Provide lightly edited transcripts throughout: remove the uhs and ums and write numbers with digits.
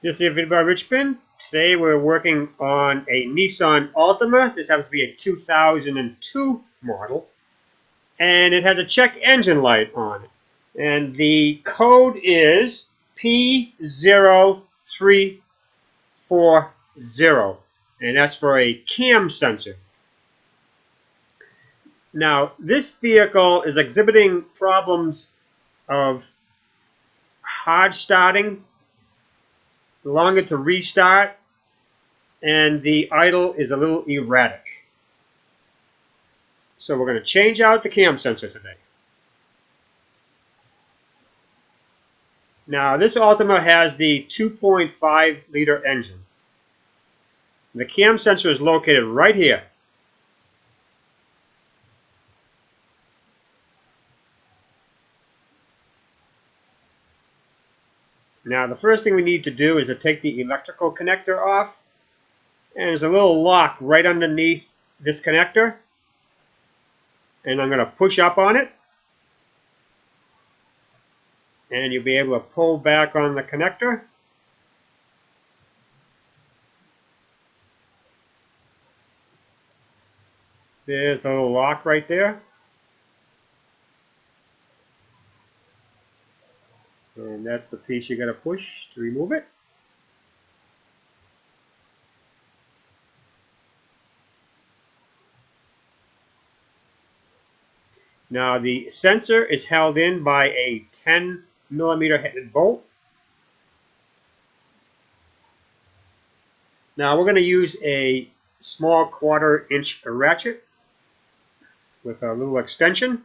This is video by Richmond. Today we're working on a Nissan Altima. This happens to be a 2002 model. And it has a check engine light on it. And the code is P0340. And that's for a cam sensor. Now, this vehicle is exhibiting problems of hard starting, longer to restart, and the idle is a little erratic. So we're going to change out the cam sensor today. Now this Altima has the 2.5 liter engine. The cam sensor is located right here. Now the first thing we need to do is to take the electrical connector off. And there's a little lock right underneath this connector. And I'm going to push up on it. And you'll be able to pull back on the connector. There's the little lock right there. And that's the piece you got to push to remove it. Now the sensor is held in by a 10mm headed bolt. Now we're going to use a small 1/4 inch ratchet with a little extension.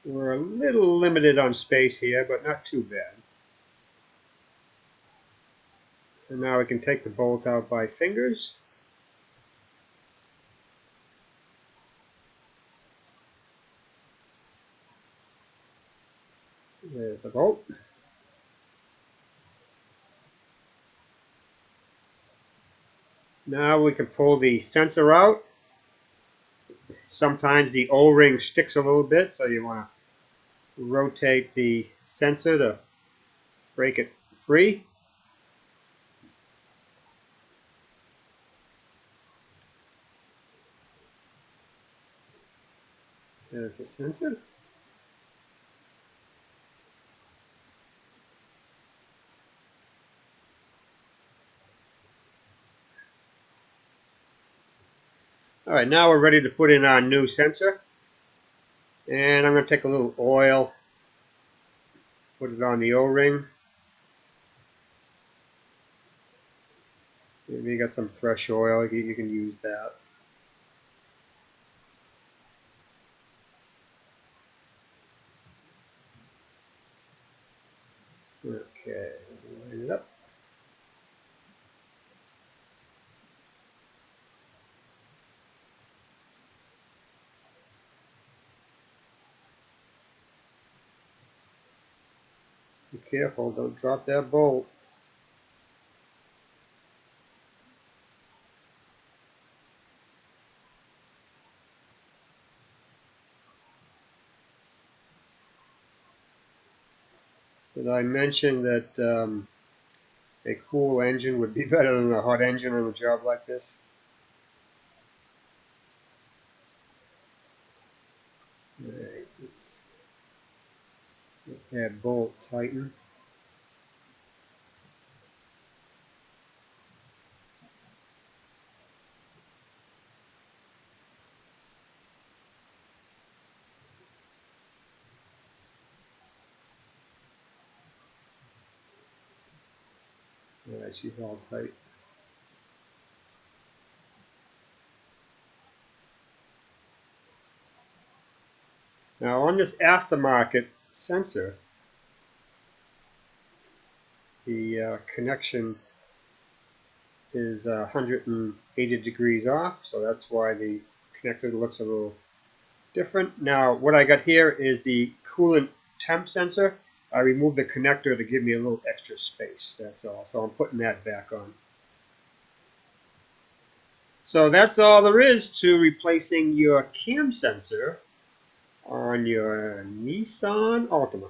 We're a little limited on space here, but not too bad. And now we can take the bolt out by fingers. There's the bolt. Now we can pull the sensor out. Sometimes the O-ring sticks a little bit, so you want to rotate the sensor to break it free. There's the sensor. Alright, now we're ready to put in our new sensor. And I'm going to take a little oil, put it on the O-ring. Maybe you got some fresh oil, you can use that. Okay, line it up. Be careful, don't drop that bolt. Did I mention that a cool engine would be better than a hot engine on a job like this? Alright, let's get that bolt tightened. Alright, she's all tight. Now on this aftermarket sensor, the connection is 180 degrees off, so that's why the connector looks a little different. Now what I got here is the coolant temp sensor. I removed the connector to give me a little extra space, that's all. So I'm putting that back on. So that's all there is to replacing your cam sensor on your Nissan Altima.